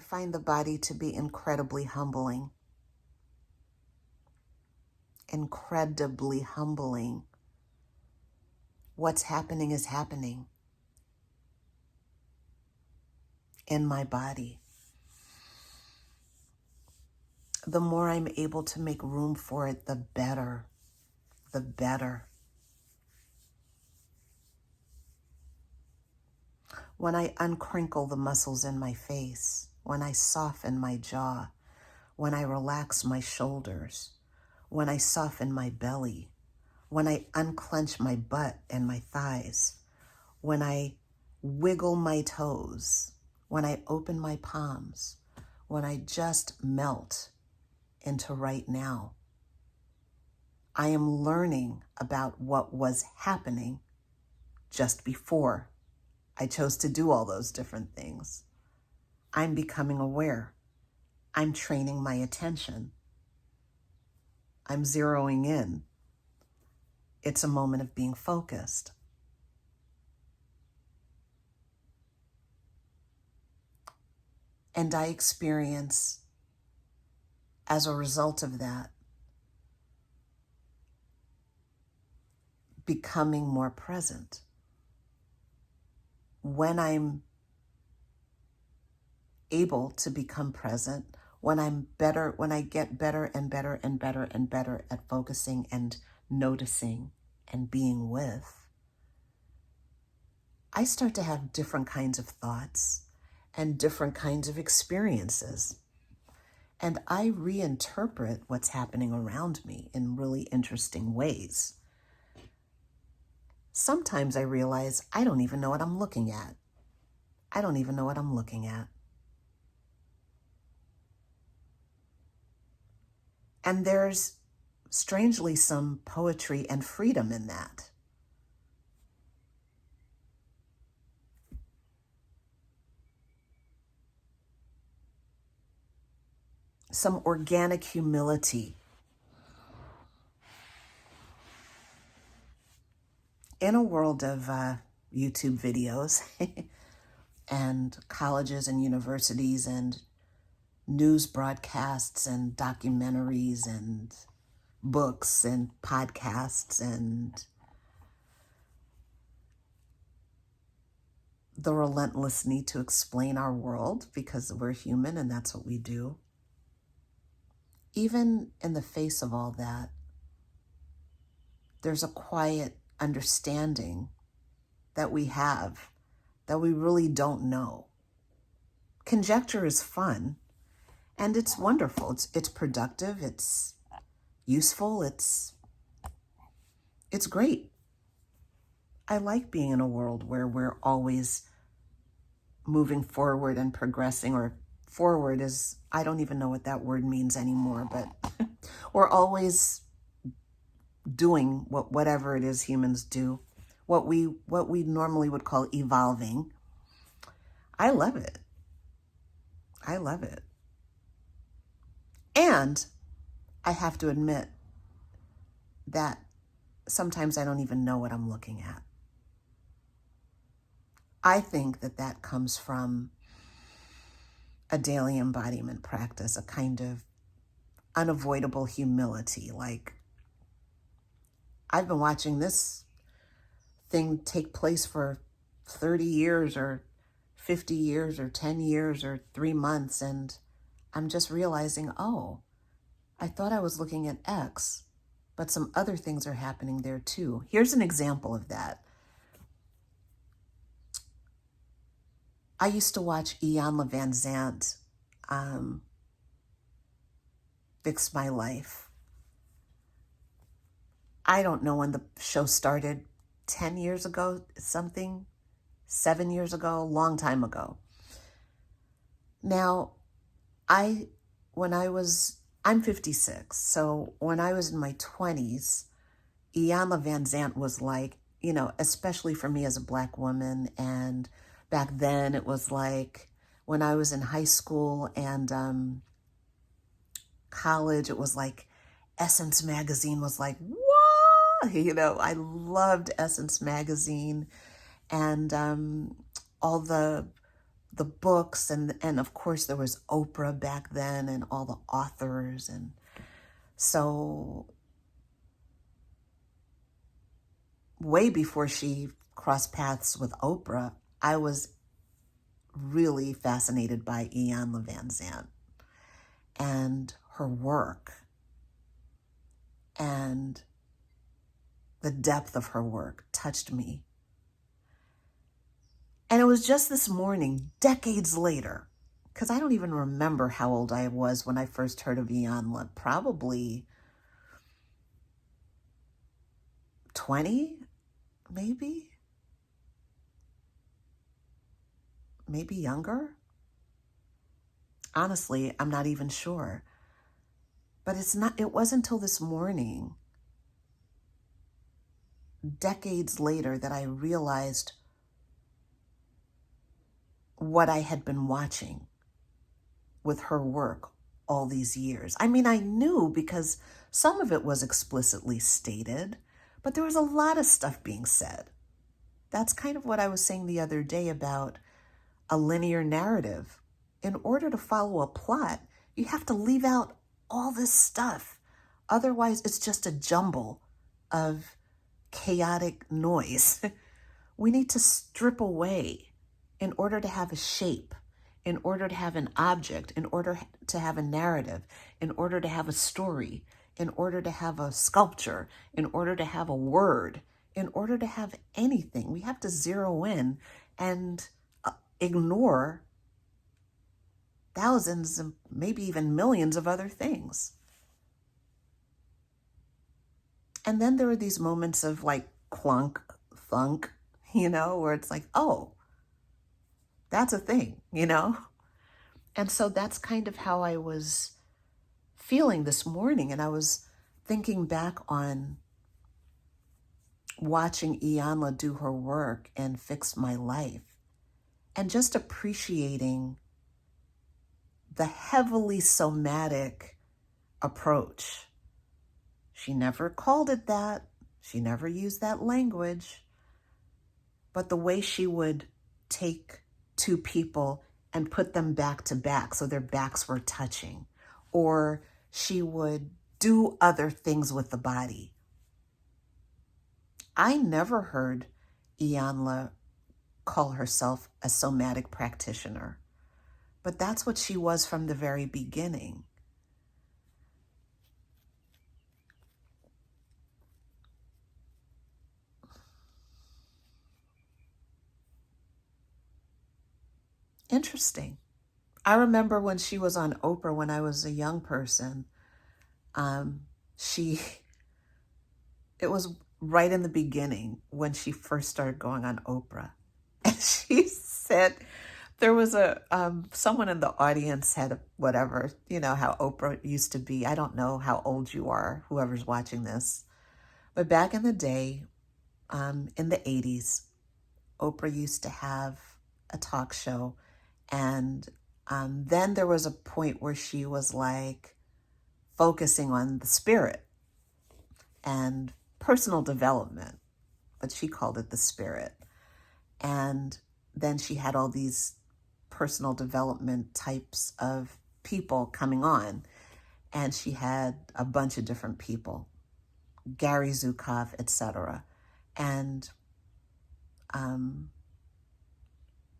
I find the body to be incredibly humbling. Incredibly humbling. What's happening is happening in my body. The more I'm able to make room for it, the better. The better. When I uncrinkle the muscles in my face, when I soften my jaw, when I relax my shoulders, when I soften my belly, when I unclench my butt and my thighs, when I wiggle my toes, when I open my palms, when I just melt into right now, I am learning about what was happening just before I chose to do all those different things. I'm becoming aware. I'm training my attention. I'm zeroing in. It's a moment of being focused. And I experience, as a result of that, becoming more present. When I'm able to become present, when I get better and better and better and better at focusing and noticing and being with, I start to have different kinds of thoughts and different kinds of experiences. And I reinterpret what's happening around me in really interesting ways. Sometimes I realize I don't even know what I'm looking at. I don't even know what I'm looking at. And there's strangely some poetry and freedom in that. Some organic humility. In a world of YouTube videos and colleges and universities and news broadcasts and documentaries and books and podcasts and the relentless need to explain our world because we're human and that's what we do. Even in the face of all that, there's a quiet understanding that we have that we really don't know. Conjecture is fun and it's wonderful. It's productive. It's useful. It's great. I like being in a world where we're always moving forward and progressing, or forward is, I don't even know what that word means anymore, but we're always doing whatever it is humans do, what we normally would call evolving. I love it. I love it. And I have to admit that sometimes I don't even know what I'm looking at. I think that comes from a daily embodiment practice, a kind of unavoidable humility. Like, I've been watching this thing take place for 30 years or 50 years or 10 years or 3 months, and I'm just realizing, oh, I thought I was looking at X, but some other things are happening there too. Here's an example of that. I used to watch Iyanla Vanzant Fix My Life. I don't know when the show started, 10 years ago, something, 7 years ago, long time ago. Now, I'm 56, so when I was in my 20s, Iyanla Vanzant was like, especially for me as a Black woman, and back then it was like when I was in high school and college, it was like Essence magazine was like, what? I loved Essence magazine and all the the books, and of course there was Oprah back then and all the authors. And so way before she crossed paths with Oprah, I was really fascinated by Iyanla Vanzant and her work and the depth of her work touched me. And it was just this morning, decades later, because I don't even remember how old I was when I first heard of Iyanla, probably 20, maybe younger. Honestly, I'm not even sure. But it wasn't until this morning, decades later, that I realized what I had been watching with her work all these years. I mean, I knew because some of it was explicitly stated, but there was a lot of stuff being said. That's kind of what I was saying the other day about a linear narrative. In order to follow a plot, you have to leave out all this stuff. Otherwise, it's just a jumble of chaotic noise. We need to strip away in order to have a shape, in order to have an object, in order to have a narrative, in order to have a story, in order to have a sculpture, in order to have a word, in order to have anything. We have to zero in and ignore thousands and maybe even millions of other things. And then there are these moments of like clunk, thunk, where it's like, oh, that's a thing, And so that's kind of how I was feeling this morning. And I was thinking back on watching Iyanla do her work and fix my life and just appreciating the heavily somatic approach. She never called it that. She never used that language. But the way she would take two people and put them back to back so their backs were touching, or she would do other things with the body. I never heard Iyanla call herself a somatic practitioner, but that's what she was from the very beginning. Interesting. I remember when she was on Oprah when I was a young person. It was right in the beginning when she first started going on Oprah. And she said there was someone in the audience had whatever, how Oprah used to be. I don't know how old you are, whoever's watching this. But back in the day, in the 80s, Oprah used to have a talk show. And then there was a point where she was like focusing on the spirit and personal development, but she called it the spirit. And then she had all these personal development types of people coming on. And she had a bunch of different people, Gary Zukov, etc. And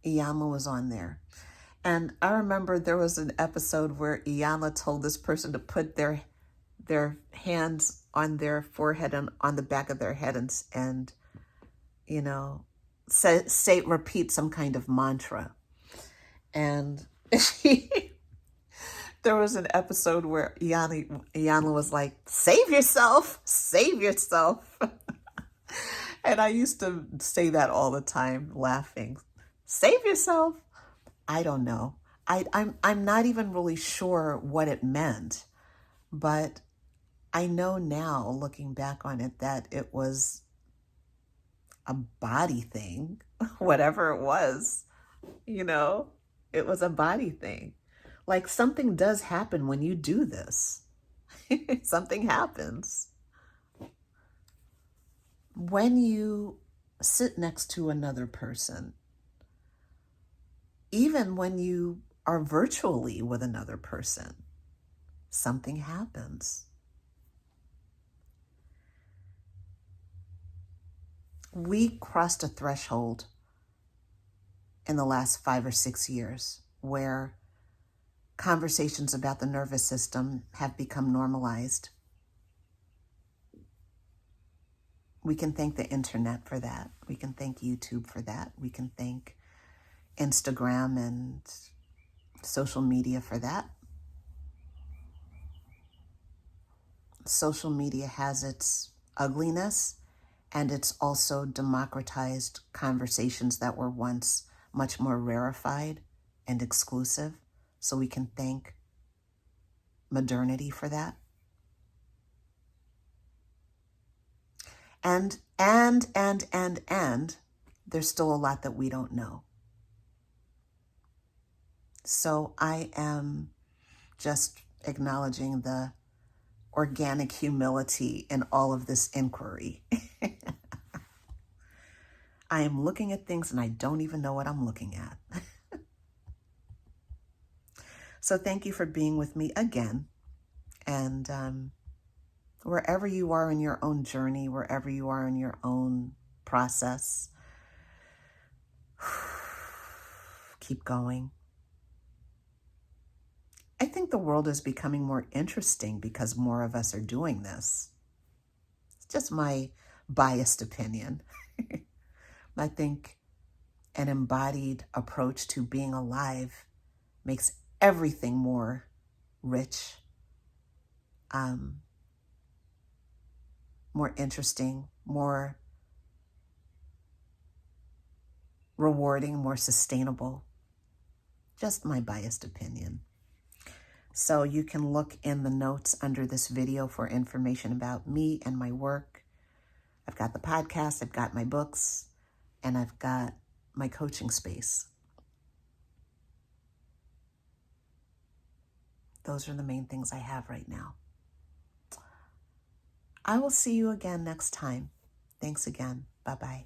Iyanla was on there. And I remember there was an episode where Iyanla told this person to put their hands on their forehead and on the back of their head and repeat some kind of mantra. And there was an episode where Iyanla was like, save yourself. And I used to say that all the time, laughing. Save yourself. I don't know. I'm not even really sure what it meant, but I know now, looking back on it, that it was a body thing, whatever it was, it was a body thing. Like something does happen when you do this. Something happens. When you sit next to another person, Even when you are virtually with another person, something happens. We crossed a threshold in the last 5 or 6 years where conversations about the nervous system have become normalized. We can thank the internet for that. We can thank YouTube for that. We can thank Instagram and social media for that. Social media has its ugliness, and it's also democratized conversations that were once much more rarefied and exclusive. So we can thank modernity for that. And there's still a lot that we don't know. So I am just acknowledging the organic humility in all of this inquiry. I am looking at things and I don't even know what I'm looking at. So thank you for being with me again. And wherever you are in your own journey, wherever you are in your own process, keep going. I think the world is becoming more interesting because more of us are doing this. It's just my biased opinion. I think an embodied approach to being alive makes everything more rich, more interesting, more rewarding, more sustainable. Just my biased opinion. So you can look in the notes under this video for information about me and my work. I've got the podcast, I've got my books, and I've got my coaching space. Those are the main things I have right now. I will see you again next time. Thanks again. Bye-bye.